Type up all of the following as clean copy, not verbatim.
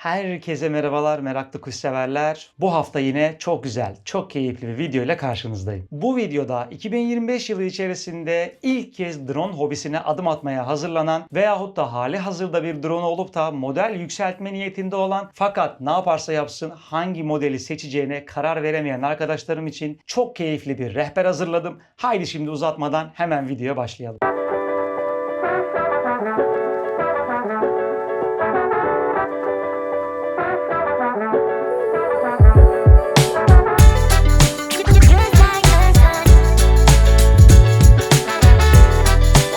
Herkese merhabalar meraklı kuşseverler. Bu hafta yine çok güzel, çok keyifli bir video ile karşınızdayım. Bu videoda 2025 yılı içerisinde ilk kez drone hobisine adım atmaya hazırlanan veyahut da hali hazırda bir drone olup da model yükseltme niyetinde olan fakat ne yaparsa yapsın hangi modeli seçeceğine karar veremeyen arkadaşlarım için çok keyifli bir rehber hazırladım. Haydi şimdi uzatmadan hemen videoya başlayalım.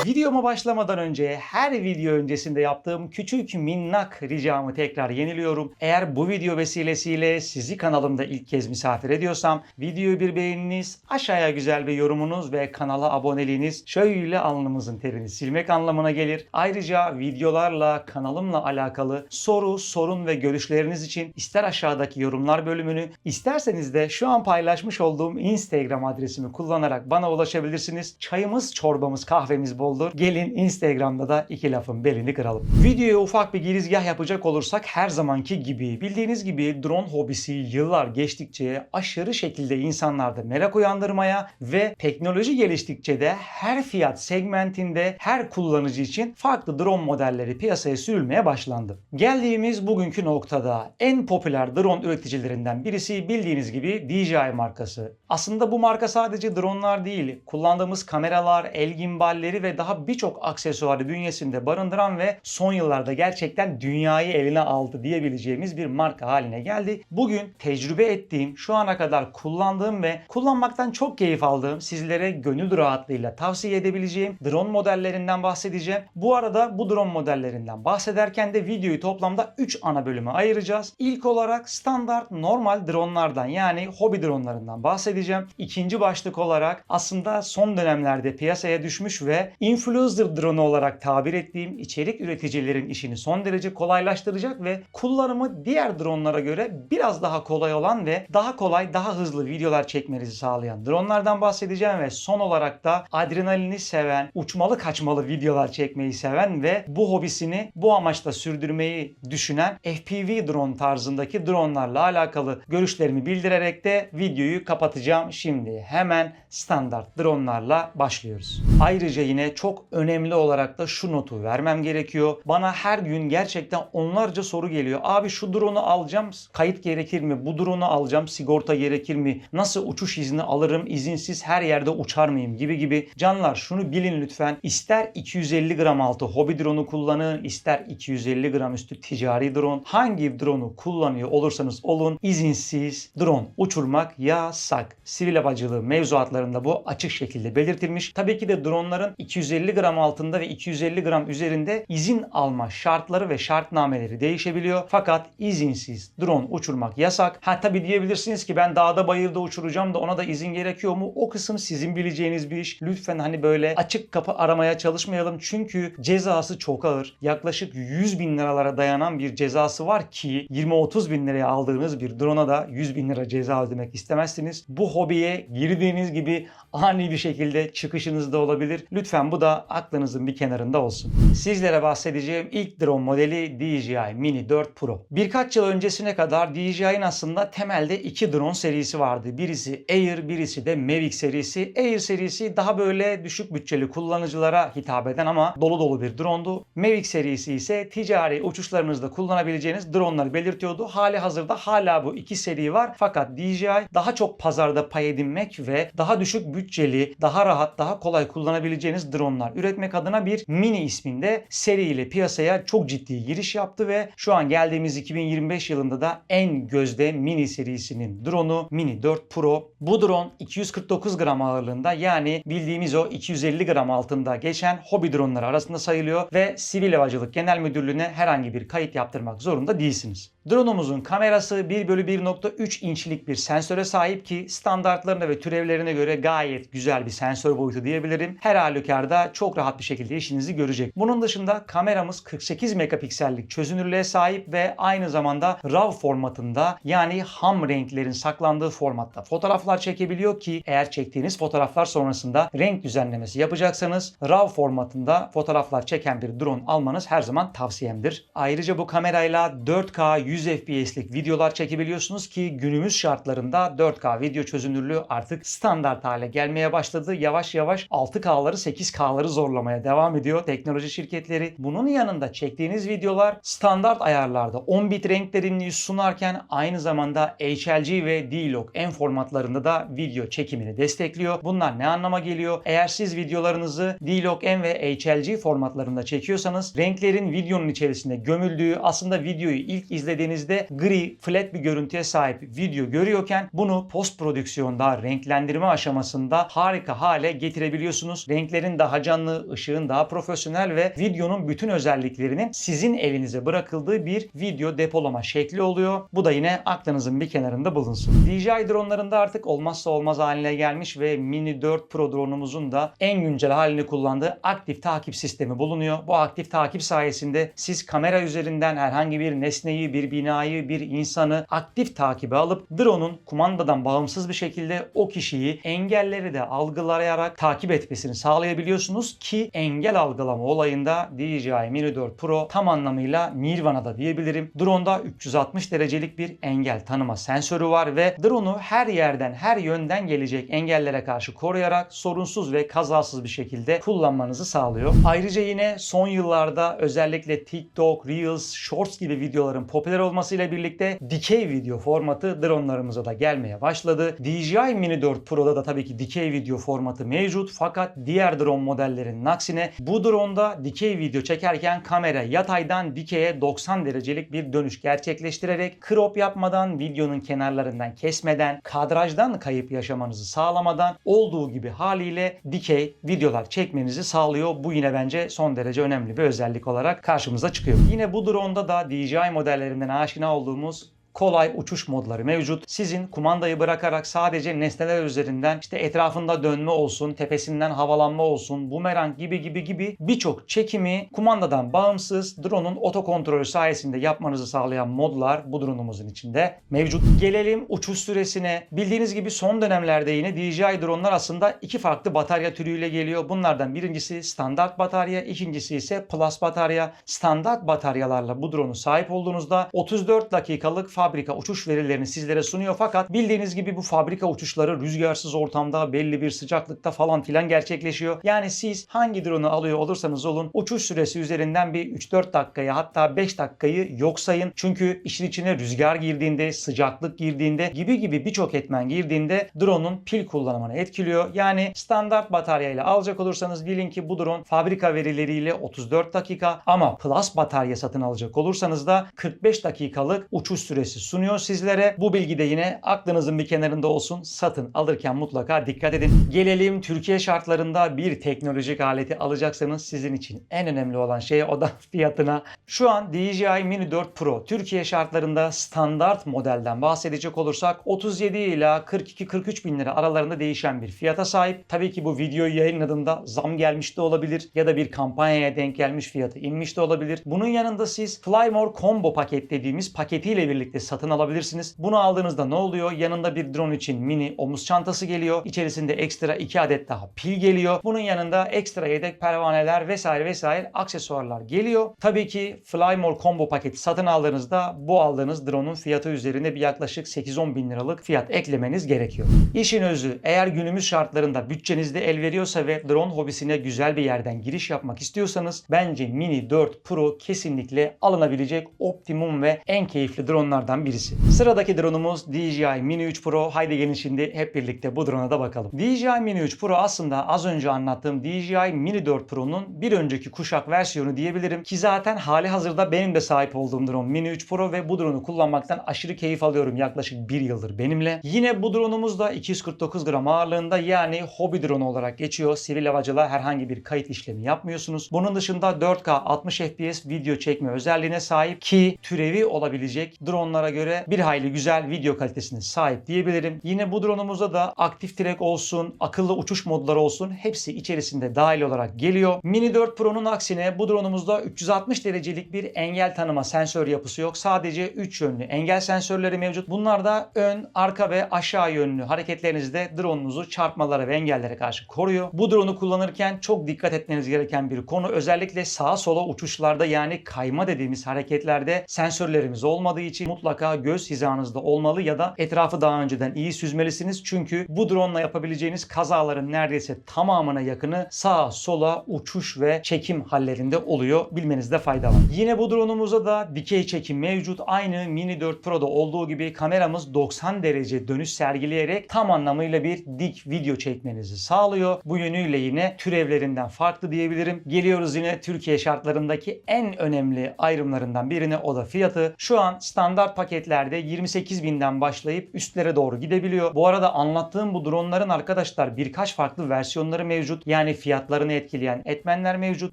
Videoma başlamadan önce her video öncesinde yaptığım küçük minnak ricamı tekrar yeniliyorum. Eğer bu video vesilesiyle sizi kanalımda ilk kez misafir ediyorsam videoyu bir beğeniniz, aşağıya güzel bir yorumunuz ve kanala aboneliğiniz şöyle alnımızın terini silmek anlamına gelir. Ayrıca videolarla kanalımla alakalı soru, sorun ve görüşleriniz için ister aşağıdaki yorumlar bölümünü isterseniz de şu an paylaşmış olduğum Instagram adresimi kullanarak bana ulaşabilirsiniz. Çayımız, çorbamız, kahvemiz boldur. Gelin Instagram'da da iki lafın belini kıralım. Videoya ufak bir girizgah yapacak olursak her zamanki gibi bildiğiniz gibi drone hobisi yıllar geçtikçe aşırı şekilde insanlarda merak uyandırmaya ve teknoloji geliştikçe de her fiyat segmentinde her kullanıcı için farklı drone modelleri piyasaya sürülmeye başlandı. Geldiğimiz bugünkü noktada en popüler drone üreticilerinden birisi bildiğiniz gibi DJI markası. Aslında bu marka sadece dronelar değil, kullandığımız kameralar, el gimballeri ve daha birçok aksesuarı bünyesinde barındıran ve son yıllarda gerçekten dünyayı eline aldı diyebileceğimiz bir marka haline geldi. Bugün tecrübe ettiğim, şu ana kadar kullandığım ve kullanmaktan çok keyif aldığım, sizlere gönül rahatlığıyla tavsiye edebileceğim drone modellerinden bahsedeceğim. Bu arada bu drone modellerinden bahsederken de videoyu toplamda 3 ana bölüme ayıracağız. İlk olarak standart normal dronelardan yani hobi dronelarından bahsedeceğim. İkinci başlık olarak aslında son dönemlerde piyasaya düşmüş ve influencer drone olarak tabir ettiğim içerik üreticilerin işini son derece kolaylaştıracak ve kullanımı diğer dronelara göre biraz daha kolay olan ve daha kolay, daha hızlı videolar çekmenizi sağlayan dronelardan bahsedeceğim ve son olarak da adrenalini seven, uçmalı kaçmalı videolar çekmeyi seven ve bu hobisini bu amaçla sürdürmeyi düşünen FPV drone tarzındaki dronelarla alakalı görüşlerimi bildirerek de videoyu kapatacağım. Şimdi hemen standart dronelarla başlıyoruz. Ayrıca yine çok önemli olarak da şu notu vermem gerekiyor. Bana her gün gerçekten onlarca soru geliyor. Abi şu drone'u alacağım, kayıt gerekir mi? Bu drone'u alacağım, sigorta gerekir mi? Nasıl uçuş izni alırım? İzinsiz her yerde uçar mıyım? Gibi. Canlar şunu bilin lütfen. İster 250 gram altı hobi drone'u kullanın, ister 250 gram üstü ticari drone. Hangi drone'u kullanıyor olursanız olun, izinsiz drone uçurmak yasak. Sivil havacılığı mevzuatlarında bu açık şekilde belirtilmiş. Tabii ki de drone'ların 250 gram altında ve 250 gram üzerinde izin alma şartları ve şartnameleri değişebiliyor. Fakat izinsiz drone uçurmak yasak. Tabii diyebilirsiniz ki ben dağda bayırda uçuracağım da ona da izin gerekiyor mu? O kısım sizin bileceğiniz bir iş. Lütfen böyle açık kapı aramaya çalışmayalım. Çünkü cezası çok ağır. Yaklaşık 100 bin liralara dayanan bir cezası var ki 20-30 bin liraya aldığınız bir drone'a da 100 bin lira ceza ödemek istemezsiniz. Bu hobiye girdiğiniz gibi ani bir şekilde çıkışınız da olabilir. Lütfen bu da aklınızın bir kenarında olsun. Sizlere bahsedeceğim ilk drone modeli DJI Mini 4 Pro. Birkaç yıl öncesine kadar DJI'nin aslında temelde iki drone serisi vardı. Birisi Air, birisi de Mavic serisi. Air serisi daha böyle düşük bütçeli kullanıcılara hitap eden ama dolu dolu bir drone'du. Mavic serisi ise ticari uçuşlarınızda kullanabileceğiniz drone'ları belirtiyordu. Hali hazırda hala bu iki seri var. Fakat DJI daha çok pazarda pay edinmek ve daha düşük bütçeli, daha rahat, daha kolay kullanabileceğiniz drone'lar üretmek adına bir Mini isminde seriyle piyasaya çok ciddi giriş yaptı ve şu an geldiğimiz 2025 yılında da en gözde Mini serisinin drone'u Mini 4 Pro. Bu drone 249 gram ağırlığında yani bildiğimiz o 250 gram altında geçen hobi drone'ları arasında sayılıyor ve Sivil Havacılık Genel Müdürlüğü'ne herhangi bir kayıt yaptırmak zorunda değilsiniz. Drone'umuzun kamerası 1/1.3 inçlik bir sensöre sahip ki standartlarına ve türevlerine göre gayet güzel bir sensör boyutu diyebilirim. Her halükarda çok çok rahat bir şekilde işinizi görecek. Bunun dışında kameramız 48 megapiksellik çözünürlüğe sahip ve aynı zamanda RAW formatında, yani ham renklerin saklandığı formatta fotoğraflar çekebiliyor ki eğer çektiğiniz fotoğraflar sonrasında renk düzenlemesi yapacaksanız RAW formatında fotoğraflar çeken bir drone almanız her zaman tavsiyemdir. Ayrıca bu kamerayla 4K 100 FPS'lik videolar çekebiliyorsunuz ki günümüz şartlarında 4K video çözünürlüğü artık standart hale gelmeye başladı. Yavaş yavaş 6K'ları 8K'ları zorlamaya devam ediyor teknoloji şirketleri. Bunun yanında çektiğiniz videolar standart ayarlarda 10 bit renk derinliği sunarken aynı zamanda HLG ve D-Log-M formatlarında da video çekimini destekliyor. Bunlar ne anlama geliyor? Eğer siz videolarınızı D-Log-M ve HLG formatlarında çekiyorsanız renklerin videonun içerisinde gömüldüğü, aslında videoyu ilk izlediğinizde gri, flat bir görüntüye sahip video görüyorken bunu post prodüksiyonda, renklendirme aşamasında harika hale getirebiliyorsunuz. Renklerin daha canlı, ışığın daha profesyonel ve videonun bütün özelliklerinin sizin elinize bırakıldığı bir video depolama şekli oluyor. Bu da yine aklınızın bir kenarında bulunsun. DJI dronlarında artık olmazsa olmaz haline gelmiş ve Mini 4 Pro drone'umuzun da en güncel halini kullandığı aktif takip sistemi bulunuyor. Bu aktif takip sayesinde siz kamera üzerinden herhangi bir nesneyi, bir binayı, bir insanı aktif takibe alıp drone'un kumandadan bağımsız bir şekilde o kişiyi, engelleri de algılayarak takip etmesini sağlayabiliyorsunuz ki engel algılama olayında DJI Mini 4 Pro tam anlamıyla Nirvana'da diyebilirim. Drone'da 360 derecelik bir engel tanıma sensörü var ve drone'u her yerden, her yönden gelecek engellere karşı koruyarak sorunsuz ve kazasız bir şekilde kullanmanızı sağlıyor. Ayrıca yine son yıllarda özellikle TikTok, Reels, Shorts gibi videoların popüler olmasıyla birlikte dikey video formatı drone'larımıza da gelmeye başladı. DJI Mini 4 Pro'da da tabii ki dikey video formatı mevcut fakat diğer drone modellerinin aksine bu drone'da dikey video çekerken kamera yataydan dikeye 90 derecelik bir dönüş gerçekleştirerek crop yapmadan, videonun kenarlarından kesmeden, kadrajdan kayıp yaşamanızı sağlamadan olduğu gibi haliyle dikey videolar çekmenizi sağlıyor. Bu yine bence son derece önemli bir özellik olarak karşımıza çıkıyor. Yine bu drone'da da DJI modellerinden aşina olduğumuz kolay uçuş modları mevcut. Sizin kumandayı bırakarak sadece nesneler üzerinden işte etrafında dönme olsun, tepesinden havalanma olsun, bumerang gibi birçok çekimi kumandadan bağımsız drone'un otokontrolü sayesinde yapmanızı sağlayan modlar bu drone'umuzun içinde mevcut. Gelelim uçuş süresine. Bildiğiniz gibi son dönemlerde yine DJI drone'lar aslında iki farklı batarya türüyle geliyor. Bunlardan birincisi standart batarya, ikincisi ise plus batarya. Standart bataryalarla bu drone'u sahip olduğunuzda 34 dakikalık fabrika uçuş verilerini sizlere sunuyor fakat bildiğiniz gibi bu fabrika uçuşları rüzgarsız ortamda belli bir sıcaklıkta falan filan gerçekleşiyor. Yani siz hangi drone'u alıyor olursanız olun uçuş süresi üzerinden bir 3-4 dakikayı hatta 5 dakikayı yok sayın. Çünkü işin içine rüzgar girdiğinde, sıcaklık girdiğinde gibi birçok etmen girdiğinde drone'un pil kullanımını etkiliyor. Yani standart bataryayla alacak olursanız bilin ki bu drone fabrika verileriyle 34 dakika ama plus batarya satın alacak olursanız da 45 dakikalık uçuş süresi sunuyor sizlere. Bu bilgi de yine aklınızın bir kenarında olsun. Satın alırken mutlaka dikkat edin. Gelelim Türkiye şartlarında bir teknolojik aleti alacaksanız sizin için en önemli olan şey o da fiyatına. Şu an DJI Mini 4 Pro Türkiye şartlarında standart modelden bahsedecek olursak 37 ila 42-43 bin lira aralarında değişen bir fiyata sahip. Tabii ki bu videoyu yayınladığımda zam gelmiş de olabilir ya da bir kampanyaya denk gelmiş fiyatı inmiş de olabilir. Bunun yanında siz Flymore Combo paket dediğimiz paketiyle birlikte satın alabilirsiniz. Bunu aldığınızda ne oluyor? Yanında bir drone için mini omuz çantası geliyor. İçerisinde ekstra 2 adet daha pil geliyor. Bunun yanında ekstra yedek pervaneler vesaire aksesuarlar geliyor. Tabii ki Flymore Combo paketi satın aldığınızda bu aldığınız drone'un fiyatı üzerine bir yaklaşık 8-10 bin liralık fiyat eklemeniz gerekiyor. İşin özü, eğer günümüz şartlarında bütçenizde el veriyorsa ve drone hobisine güzel bir yerden giriş yapmak istiyorsanız bence Mini 4 Pro kesinlikle alınabilecek optimum ve en keyifli drone'lardan birisi. Sıradaki drone'umuz DJI Mini 3 Pro. Haydi gelin şimdi hep birlikte bu drone'a da bakalım. DJI Mini 3 Pro aslında az önce anlattığım DJI Mini 4 Pro'nun bir önceki kuşak versiyonu diyebilirim ki zaten hali hazırda benim de sahip olduğum drone Mini 3 Pro ve bu drone'u kullanmaktan aşırı keyif alıyorum yaklaşık 1 yıldır benimle. Yine bu drone'umuz da 249 gram ağırlığında, yani hobi drone olarak geçiyor. Sivil havacılığa herhangi bir kayıt işlemi yapmıyorsunuz. Bunun dışında 4K 60 FPS video çekme özelliğine sahip ki türevi olabilecek drone'lar dronlara göre bir hayli güzel video kalitesine sahip diyebilirim. Yine bu drone'umuzda da aktif track olsun, akıllı uçuş modları olsun hepsi içerisinde dahil olarak geliyor. Mini 4 Pro'nun aksine bu drone'umuzda 360 derecelik bir engel tanıma sensör yapısı yok. Sadece 3 yönlü engel sensörleri mevcut. Bunlar da ön, arka ve aşağı yönlü hareketlerinizde drone'unuzu çarpmalara ve engellere karşı koruyor. Bu drone'u kullanırken çok dikkat etmeniz gereken bir konu. Özellikle sağa sola uçuşlarda yani kayma dediğimiz hareketlerde sensörlerimiz olmadığı için mutlaka göz hizanızda olmalı ya da etrafı daha önceden iyi süzmelisiniz. Çünkü bu drone'la yapabileceğiniz kazaların neredeyse tamamına yakını sağa sola uçuş ve çekim hallerinde oluyor. Bilmenizde fayda var. Yine bu drone'umuzda da dikey çekim mevcut. Aynı Mini 4 Pro'da olduğu gibi kameramız 90 derece dönüş sergileyerek tam anlamıyla bir dik video çekmenizi sağlıyor. Bu yönüyle yine türevlerinden farklı diyebilirim. Geliyoruz yine Türkiye şartlarındaki en önemli ayrımlarından birine, o da fiyatı. Şu an standart paketlerde 28.000'den başlayıp üstlere doğru gidebiliyor. Bu arada anlattığım bu dronların arkadaşlar birkaç farklı versiyonları mevcut. Yani fiyatlarını etkileyen etmenler mevcut.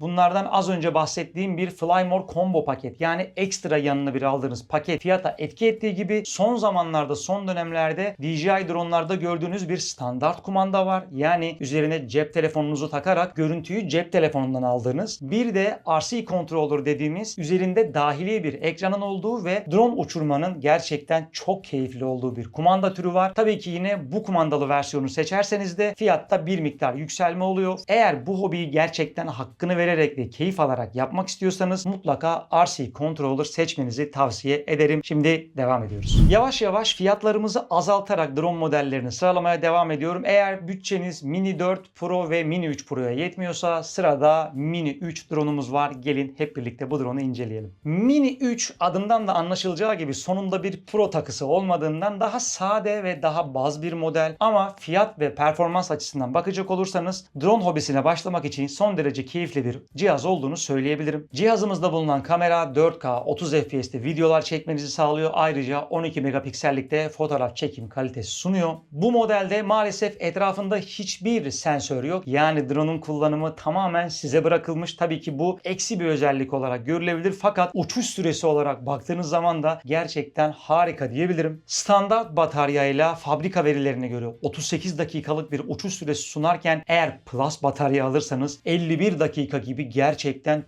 Bunlardan az önce bahsettiğim bir Flymore Combo paket, yani ekstra yanına bir aldığınız paket fiyata etki ettiği gibi son zamanlarda, son dönemlerde DJI dronlarda gördüğünüz bir standart kumanda var. Yani üzerine cep telefonunuzu takarak görüntüyü cep telefonundan aldığınız, bir de RC controller dediğimiz üzerinde dahili bir ekranın olduğu ve drone uçurmanın gerçekten çok keyifli olduğu bir kumanda türü var. Tabii ki yine bu kumandalı versiyonu seçerseniz de fiyatta bir miktar yükselme oluyor. Eğer bu hobiyi gerçekten hakkını vererek ve keyif alarak yapmak istiyorsanız mutlaka RC controller seçmenizi tavsiye ederim. Şimdi devam ediyoruz. Yavaş yavaş fiyatlarımızı azaltarak drone modellerini sıralamaya devam ediyorum. Eğer bütçeniz Mini 4 Pro ve Mini 3 Pro'ya yetmiyorsa sırada Mini 3 drone'umuz var. Gelin hep birlikte bu drone'u inceleyelim. Mini 3 adından da anlaşılacağı gibi sonunda bir Pro takısı olmadığından daha sade ve daha baz bir model, ama fiyat ve performans açısından bakacak olursanız drone hobisine başlamak için son derece keyifli bir cihaz olduğunu söyleyebilirim. Cihazımızda bulunan kamera 4K 30 FPS'te videolar çekmenizi sağlıyor. Ayrıca 12 megapiksellikte fotoğraf çekim kalitesi sunuyor. Bu modelde maalesef etrafında hiçbir sensör yok. Yani drone'un kullanımı tamamen size bırakılmış. Tabii ki bu eksi bir özellik olarak görülebilir, fakat uçuş süresi olarak baktığınız zaman da gerçekten harika diyebilirim. Standart bataryayla fabrika verilerine göre 38 dakikalık bir uçuş süresi sunarken eğer Plus batarya alırsanız 51 dakika gibi gerçekten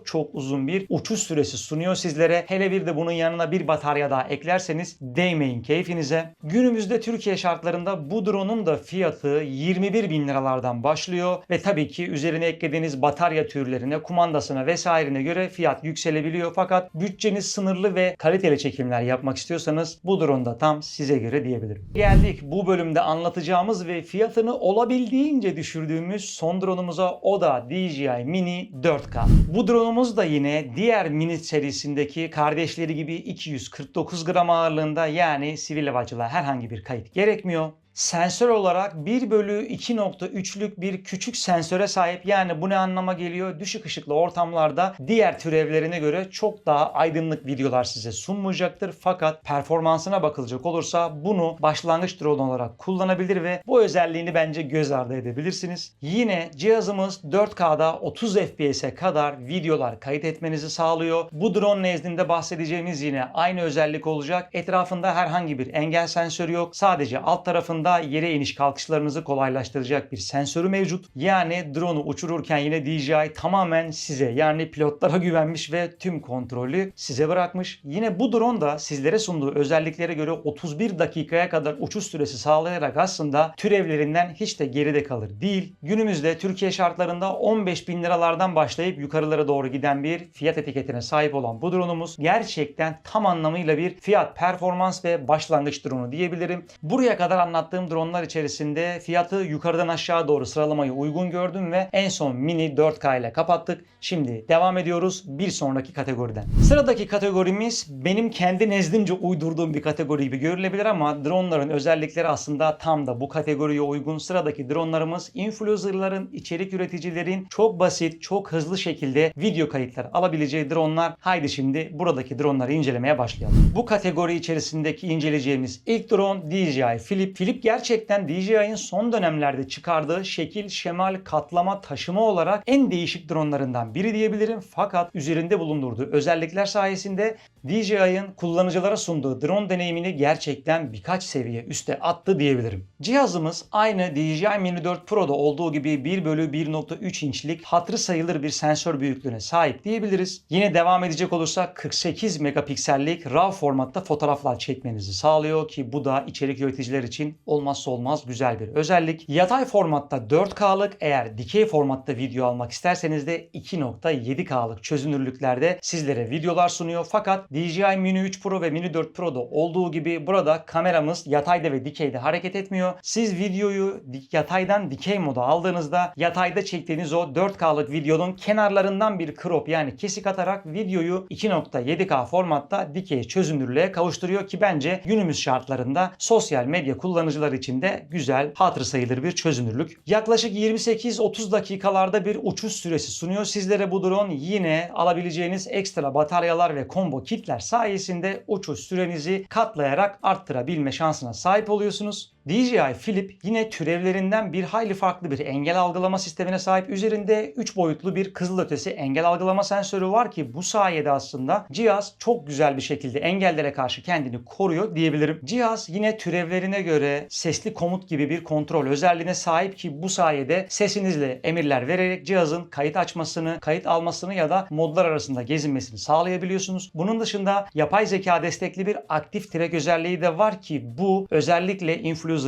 çok uzun bir uçuş süresi sunuyor sizlere. Hele bir de bunun yanına bir batarya daha eklerseniz değmeyin keyfinize. Günümüzde Türkiye şartlarında bu drone'un da fiyatı 21.000 liralardan başlıyor ve tabii ki üzerine eklediğiniz batarya türlerine, kumandasına vesairene göre fiyat yükselebiliyor. Fakat bütçeniz sınırlı ve kaliteli çekimler yapmak istiyorsanız bu drone da tam size göre diyebilirim. Geldik bu bölümde anlatacağımız ve fiyatını olabildiğince düşürdüğümüz son drone'umuza, o da DJI Mini 4K. Bu drone'umuz da yine diğer Mini serisindeki kardeşleri gibi 249 gram ağırlığında, yani sivil havacılığa herhangi bir kayıt gerekmiyor. Sensör olarak 1/2.3'lük bir küçük sensöre sahip. Yani bu ne anlama geliyor? Düşük ışıklı ortamlarda diğer türevlerine göre çok daha aydınlık videolar size sunmayacaktır. Fakat performansına bakılacak olursa bunu başlangıç drone olarak kullanabilir ve bu özelliğini bence göz ardı edebilirsiniz. Yine cihazımız 4K'da 30 FPS'e kadar videolar kayıt etmenizi sağlıyor. Bu drone nezdinde bahsedeceğimiz yine aynı özellik olacak. Etrafında herhangi bir engel sensörü yok. Sadece alt tarafında yere iniş kalkışlarınızı kolaylaştıracak bir sensörü mevcut. Yani drone'u uçururken yine DJI tamamen size, yani pilotlara güvenmiş ve tüm kontrolü size bırakmış. Yine bu drone da sizlere sunduğu özelliklere göre 31 dakikaya kadar uçuş süresi sağlayarak aslında türevlerinden hiç de geride kalır değil. Günümüzde Türkiye şartlarında 15.000 liralardan başlayıp yukarılara doğru giden bir fiyat etiketine sahip olan bu drone'umuz gerçekten tam anlamıyla bir fiyat, performans ve başlangıç drone'u diyebilirim. Buraya kadar anlattığım dronlar içerisinde fiyatı yukarıdan aşağı doğru sıralamayı uygun gördüm ve en son Mini 4K ile kapattık. Şimdi devam ediyoruz bir sonraki kategoriden. Sıradaki kategorimiz benim kendi nezdimce uydurduğum bir kategori gibi görülebilir ama dronların özellikleri aslında tam da bu kategoriye uygun. Sıradaki dronlarımız influencerların, içerik üreticilerin çok basit, çok hızlı şekilde video kayıtları alabileceği dronlar. Haydi şimdi buradaki dronları incelemeye başlayalım. Bu kategori içerisindeki inceleyeceğimiz ilk drone DJI Flip. Flip Flip gerçekten DJI'nin son dönemlerde çıkardığı şekil, şemal, katlama, taşıma olarak en değişik dronlarından biri diyebilirim. Fakat üzerinde bulundurduğu özellikler sayesinde DJI'nin kullanıcılara sunduğu drone deneyimini gerçekten birkaç seviye üste attı diyebilirim. Cihazımız aynı DJI Mini 4 Pro'da olduğu gibi 1/1.3 inçlik hatırı sayılır bir sensör büyüklüğüne sahip diyebiliriz. Yine devam edecek olursak 48 megapiksellik RAW formatta fotoğraflar çekmenizi sağlıyor ki bu da içerik üreticiler için olmazsa olmaz güzel bir özellik. Yatay formatta 4K'lık, eğer dikey formatta video almak isterseniz de 2.7K'lık çözünürlüklerde sizlere videolar sunuyor. Fakat DJI Mini 3 Pro ve Mini 4 Pro'da olduğu gibi burada kameramız yatayda ve dikeyde hareket etmiyor. Siz videoyu yataydan dikey moda aldığınızda yatayda çektiğiniz o 4K'lık videonun kenarlarından bir crop yani kesik atarak videoyu 2.7K formatta dikey çözünürlüğe kavuşturuyor ki bence günümüz şartlarında sosyal medya kullanıcıları için de güzel, hatırı sayılır bir çözünürlük. Yaklaşık 28-30 dakikalarda bir uçuş süresi sunuyor sizlere bu drone. Yine alabileceğiniz ekstra bataryalar ve combo kitler sayesinde uçuş sürenizi katlayarak arttırabilme şansına sahip oluyorsunuz. DJI Flip yine türevlerinden bir hayli farklı bir engel algılama sistemine sahip. Üzerinde 3 boyutlu bir kızılötesi engel algılama sensörü var ki bu sayede aslında cihaz çok güzel bir şekilde engellere karşı kendini koruyor diyebilirim. Cihaz yine türevlerine göre sesli komut gibi bir kontrol özelliğine sahip ki bu sayede sesinizle emirler vererek cihazın kayıt açmasını, kayıt almasını ya da modlar arasında gezinmesini sağlayabiliyorsunuz. Bunun dışında yapay zeka destekli bir aktif track özelliği de var ki bu özellikle influencerların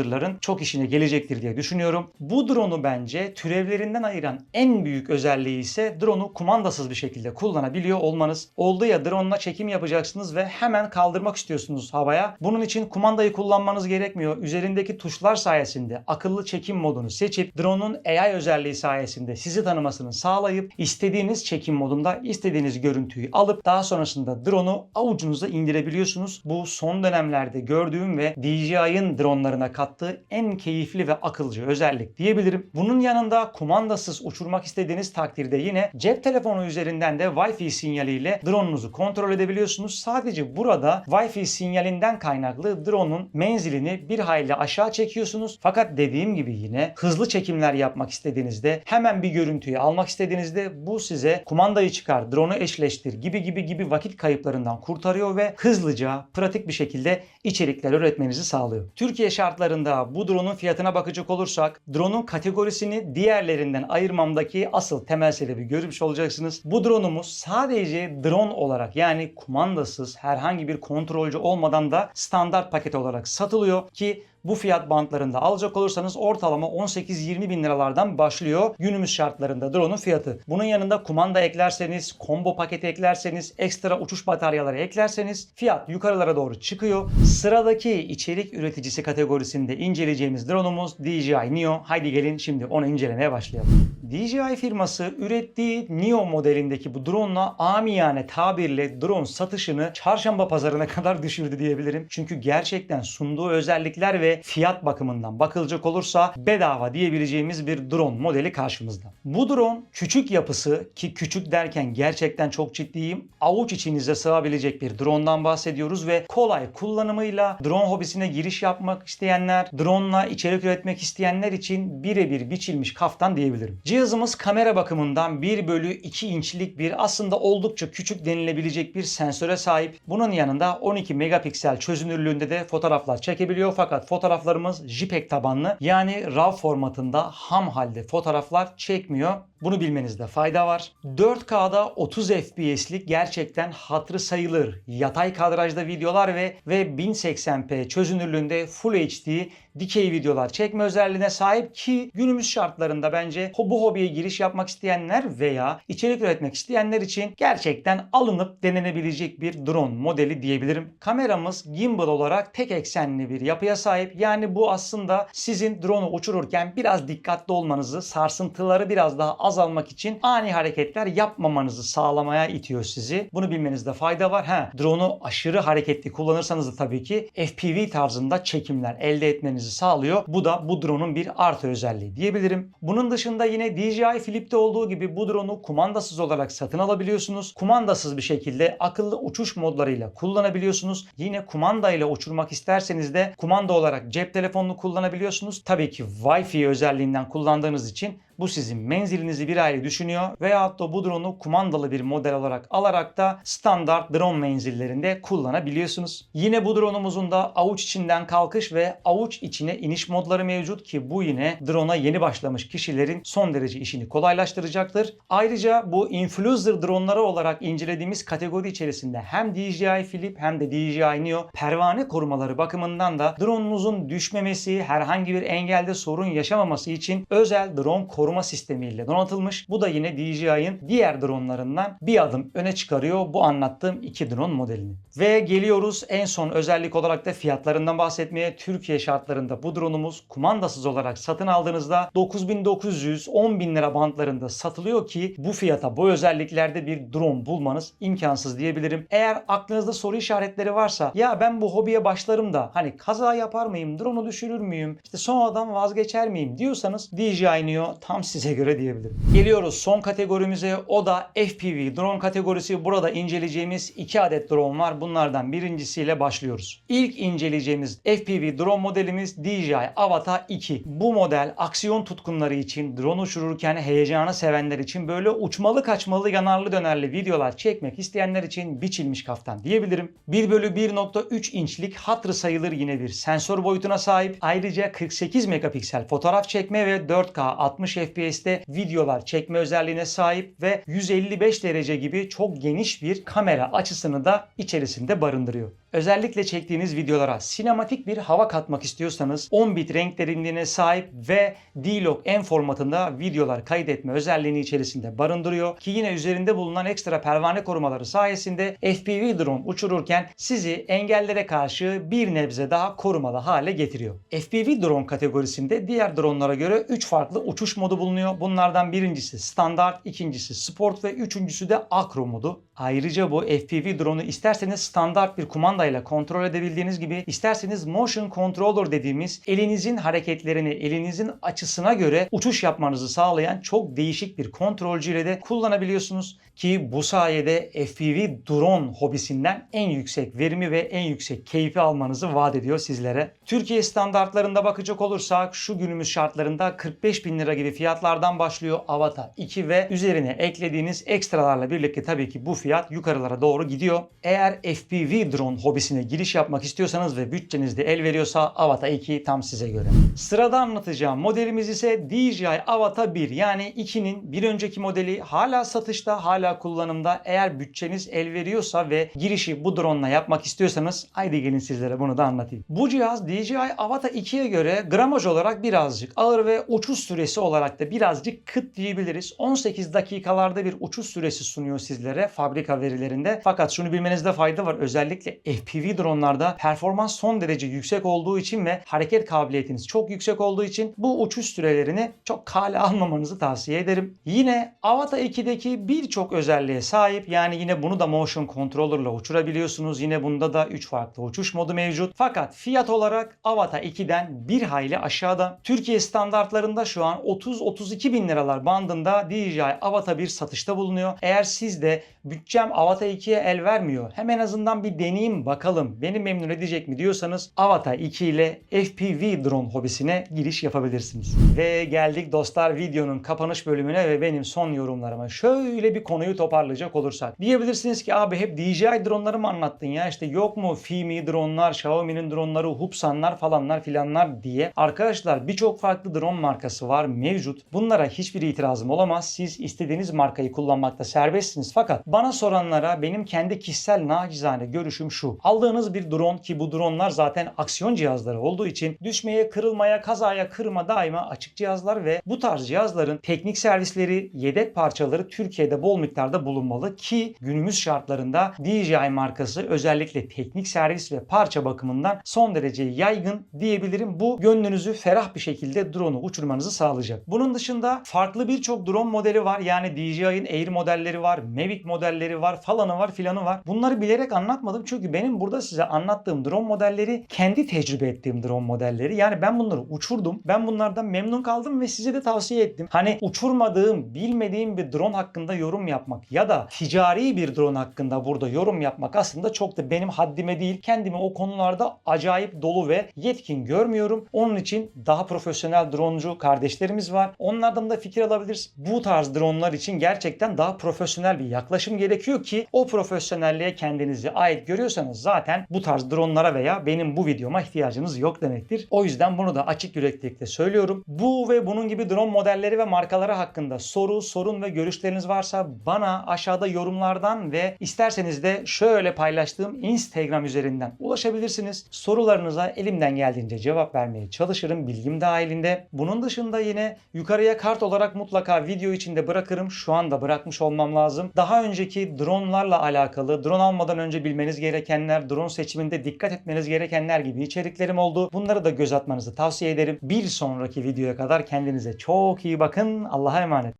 çok işine gelecektir diye düşünüyorum. Bu drone'u bence türevlerinden ayıran en büyük özelliği ise drone'u kumandasız bir şekilde kullanabiliyor olmanız. Oldu ya drone'la çekim yapacaksınız ve hemen kaldırmak istiyorsunuz havaya. Bunun için kumandayı kullanmanız gerekmiyor. Üzerindeki tuşlar sayesinde akıllı çekim modunu seçip drone'un AI özelliği sayesinde sizi tanımasını sağlayıp istediğiniz çekim modunda istediğiniz görüntüyü alıp daha sonrasında drone'u avucunuza indirebiliyorsunuz. Bu son dönemlerde gördüğüm ve DJI'ın drone'larına kattığı en keyifli ve akılcı özellik diyebilirim. Bunun yanında kumandasız uçurmak istediğiniz takdirde yine cep telefonu üzerinden de Wi-Fi sinyaliyle drone'unuzu kontrol edebiliyorsunuz. Sadece burada Wi-Fi sinyalinden kaynaklı drone'un menzilini bir hayli aşağı çekiyorsunuz. Fakat dediğim gibi yine hızlı çekimler yapmak istediğinizde, hemen bir görüntüyü almak istediğinizde bu size kumandayı çıkar, drone'u eşleştir gibi vakit kayıplarından kurtarıyor ve hızlıca, pratik bir şekilde içerikler üretmenizi sağlıyor. Türkiye şartlarında bu drone'un fiyatına bakacak olursak, drone'un kategorisini diğerlerinden ayırmamdaki asıl temel sebebi görmüş olacaksınız. Bu drone'umuz sadece drone olarak yani kumandasız herhangi bir kontrolcü olmadan da standart paket olarak satılıyor ki bu fiyat bantlarında alacak olursanız ortalama 18-20 bin liralardan başlıyor günümüz şartlarında drone'un fiyatı. Bunun yanında kumanda eklerseniz, combo paketi eklerseniz, ekstra uçuş bataryaları eklerseniz fiyat yukarılara doğru çıkıyor. Sıradaki içerik üreticisi kategorisinde inceleyeceğimiz drone'umuz DJI Neo. Haydi gelin şimdi onu incelemeye başlayalım. DJI firması ürettiği Neo modelindeki bu drone'la amiyane tabirle drone satışını çarşamba pazarına kadar düşürdü diyebilirim. Çünkü gerçekten sunduğu özellikler ve fiyat bakımından bakılacak olursa bedava diyebileceğimiz bir drone modeli karşımızda. Bu drone küçük yapısı, ki küçük derken gerçekten çok ciddiyim, avuç içinize sığabilecek bir drone'dan bahsediyoruz ve kolay kullanımıyla drone hobisine giriş yapmak isteyenler, drone'la içerik üretmek isteyenler için birebir biçilmiş kaftan diyebilirim. Cihazımız kamera bakımından 1/2 inçlik bir aslında oldukça küçük denilebilecek bir sensöre sahip. Bunun yanında 12 megapiksel çözünürlüğünde de fotoğraflar çekebiliyor fakat fotoğraflarımız JPEG tabanlı yani RAW formatında ham halde fotoğraflar çekmiyor. Bunu bilmenizde fayda var. 4K'da 30 FPS'lik gerçekten hatırı sayılır yatay kadrajda videolar ve 1080p çözünürlüğünde Full HD dikey videolar çekme özelliğine sahip ki günümüz şartlarında bence bu hobiye giriş yapmak isteyenler veya içerik üretmek isteyenler için gerçekten alınıp denenebilecek bir drone modeli diyebilirim. Kameramız gimbal olarak tek eksenli bir yapıya sahip. Yani bu aslında sizin drone'u uçururken biraz dikkatli olmanızı, sarsıntıları biraz daha azalmak için ani hareketler yapmamanızı sağlamaya itiyor sizi. Bunu bilmenizde fayda var. Drone'u aşırı hareketli kullanırsanız da tabii ki FPV tarzında çekimler elde etmenizi sağlıyor. Bu da bu drone'un bir artı özelliği diyebilirim. Bunun dışında yine DJI Flip'te olduğu gibi bu drone'u kumandasız olarak satın alabiliyorsunuz. Kumandasız bir şekilde akıllı uçuş modlarıyla kullanabiliyorsunuz. Yine kumandayla uçurmak isterseniz de kumanda olarak cep telefonunu kullanabiliyorsunuz. Tabii ki Wi-Fi özelliğinden kullandığınız için bu sizin menzilinizi bir aile düşünüyor veyahut da bu drone'u kumandalı bir model olarak alarak da standart drone menzillerinde kullanabiliyorsunuz. Yine bu drone'umuzun da avuç içinden kalkış ve avuç içine iniş modları mevcut ki bu yine drone'a yeni başlamış kişilerin son derece işini kolaylaştıracaktır. Ayrıca bu influencer drone'ları olarak incelediğimiz kategori içerisinde hem DJI Flip hem de DJI Neo pervane korumaları bakımından da drone'unuzun düşmemesi, herhangi bir engelde sorun yaşamaması için özel drone koruma sistemiyle donatılmış. Bu da yine DJI'ın diğer drone'larından bir adım öne çıkarıyor bu anlattığım iki drone modelini. Ve geliyoruz en son özellik olarak da fiyatlarından bahsetmeye. Türkiye şartlarında bu drone'umuz kumandasız olarak satın aldığınızda 9.900-10.000 lira bantlarında satılıyor ki bu fiyata bu özelliklerde bir drone bulmanız imkansız diyebilirim. Eğer aklınızda soru işaretleri varsa ya ben bu hobiye başlarım da hani kaza yapar mıyım, drone'u düşürür müyüm, işte sonradan vazgeçer miyim diyorsanız DJI Neo tam size göre diyebilirim. Geliyoruz son kategorimize, o da FPV drone kategorisi. Burada inceleyeceğimiz 2 adet drone var. Bunlardan birincisiyle başlıyoruz. İlk inceleyeceğimiz FPV drone modelimiz DJI Avata 2. Bu model aksiyon tutkunları için, drone uçururken heyecanı sevenler için, böyle uçmalı kaçmalı yanarlı dönerli videolar çekmek isteyenler için biçilmiş kaftan diyebilirim. 1/1.3 inçlik hatırı sayılır yine bir sensör boyutuna sahip. Ayrıca 48 megapiksel fotoğraf çekme ve 4K 60 FPS'te videolar çekme özelliğine sahip ve 155 derece gibi çok geniş bir kamera açısını da içerisinde barındırıyor. Özellikle çektiğiniz videolara sinematik bir hava katmak istiyorsanız 10 bit renk derinliğine sahip ve D-Log-M formatında videolar kaydetme özelliğini içerisinde barındırıyor ki yine üzerinde bulunan ekstra pervane korumaları sayesinde FPV drone uçururken sizi engellere karşı bir nebze daha korumalı hale getiriyor. FPV drone kategorisinde diğer dronelara göre 3 farklı uçuş modu bulunuyor. Bunlardan birincisi standart, ikincisi sport ve üçüncüsü de akro modu. Ayrıca bu FPV drone'u isterseniz standart bir kumandayla kontrol edebildiğiniz gibi, isterseniz motion controller dediğimiz elinizin hareketlerini, elinizin açısına göre uçuş yapmanızı sağlayan çok değişik bir kontrolcüyle de kullanabiliyorsunuz ki bu sayede FPV drone hobisinden en yüksek verimi ve en yüksek keyfi almanızı vaat ediyor sizlere. Türkiye standartlarında bakacak olursak şu günümüz şartlarında 45.000 lira gibi fiyatlardan başlıyor Avata 2 ve üzerine eklediğiniz ekstralarla birlikte tabii ki bu fiyat yukarılara doğru gidiyor. Eğer FPV drone hobisine giriş yapmak istiyorsanız ve bütçeniz de el veriyorsa Avata 2 tam size göre. Sırada anlatacağım modelimiz ise DJI Avata 1, yani 2'nin bir önceki modeli hala satışta, hala kullanımda. Eğer bütçeniz el veriyorsa ve girişi bu drone ile yapmak istiyorsanız haydi gelin sizlere bunu da anlatayım. Bu cihaz DJI Avata 2'ye göre gramaj olarak birazcık ağır ve uçuş süresi olarak da birazcık kıt diyebiliriz. 18 dakikalarda bir uçuş süresi sunuyor sizlere fabrika verilerinde. Fakat şunu bilmenizde fayda var. Özellikle FPV dronelarda performans son derece yüksek olduğu için ve hareket kabiliyetiniz çok yüksek olduğu için bu uçuş sürelerini çok kale almamanızı tavsiye ederim. Yine Avata 2'deki birçok özelliğe sahip. Yani yine bunu da motion controller'la uçurabiliyorsunuz. Yine bunda da 3 farklı uçuş modu mevcut. Fakat fiyat olarak Avata 2'den bir hayli aşağıda. Türkiye standartlarında şu an 30-32 bin liralar bandında DJI Avata 1 satışta bulunuyor. Eğer siz de bütçem Avata 2'ye el vermiyor, hem en azından bir deneyeyim bakalım beni memnun edecek mi diyorsanız Avata 2 ile FPV drone hobisine giriş yapabilirsiniz. Ve geldik dostlar videonun kapanış bölümüne ve benim son yorumlarıma. Şöyle bir konuyu toparlayacak olursak. Diyebilirsiniz ki abi hep DJI droneları mı anlattın ya, işte yok mu Fimi dronelar, Xiaomi'nin droneları, Hubsanlar falanlar filanlar diye. Arkadaşlar birçok farklı drone markası var mevcut. Bunlara hiçbir itirazım olamaz. Siz istediğiniz markayı kullanmakta serbestsiniz. Fakat bana soranlara benim kendi kişisel nacizane görüşüm şu. Aldığınız bir drone, ki bu dronelar zaten aksiyon cihazları olduğu için düşmeye, kırılmaya, kazaya, kırma daima açık cihazlar ve bu tarz cihazların teknik servisleri, yedek parçaları Türkiye'de bol miktarda bulunmalı ki günümüz şartlarında DJI markası özellikle teknik servis ve parça bakımından son derece yaygın diyebilirim. Bu gönlünüzü ferah bir şekilde drone'u uçurmanızı sağlayacak. Bunun dışında farklı birçok drone modeli var. Yani DJI'nin Air modelleri var, Mavic modelleri var, falanı var, filanı var. Bunları bilerek anlatmadım çünkü benim burada size anlattığım drone modelleri kendi tecrübe ettiğim drone modelleri. Yani ben bunları uçurdum. Ben bunlardan memnun kaldım ve size de tavsiye ettim. Hani uçurmadığım, bilmediğim bir drone hakkında yorum yapmak ya da ticari bir drone hakkında burada yorum yapmak aslında çok da benim haddime değil. Kendimi o konularda acayip dolu ve yetkin görmüyorum. Onun için daha profesyonel droncu kardeşlerimiz var. Onlardan da fikir alabiliriz. Bu tarz dronlar için gerçekten daha profesyonel bir yaklaşım gerekiyor ki o profesyonelliğe kendinizi ait görüyorsanız zaten bu tarz dronlara veya benim bu videoma ihtiyacınız yok demektir. O yüzden bunu da açık yüreklilikle söylüyorum. Bu ve bunun gibi drone modelleri ve markaları hakkında soru, sorun ve görüşleriniz varsa bana aşağıda yorumlardan ve isterseniz de şöyle paylaştığım Instagram üzerinden ulaşabilirsiniz. Sorularınıza elimden geldiğince cevap vermeye çalışırım bilgim dahilinde. Bunun dışında yine yukarıya kart olarak mutlaka video içinde bırakırım. Şu anda bırakmış olmam lazım. Daha önceki dronelarla alakalı, drone almadan önce bilmeniz gerekenler, drone seçiminde dikkat etmeniz gerekenler gibi içeriklerim oldu. Bunları da göz atmanızı tavsiye ederim. Bir sonraki videoya kadar kendinize çok iyi bakın. Allah'a emanet.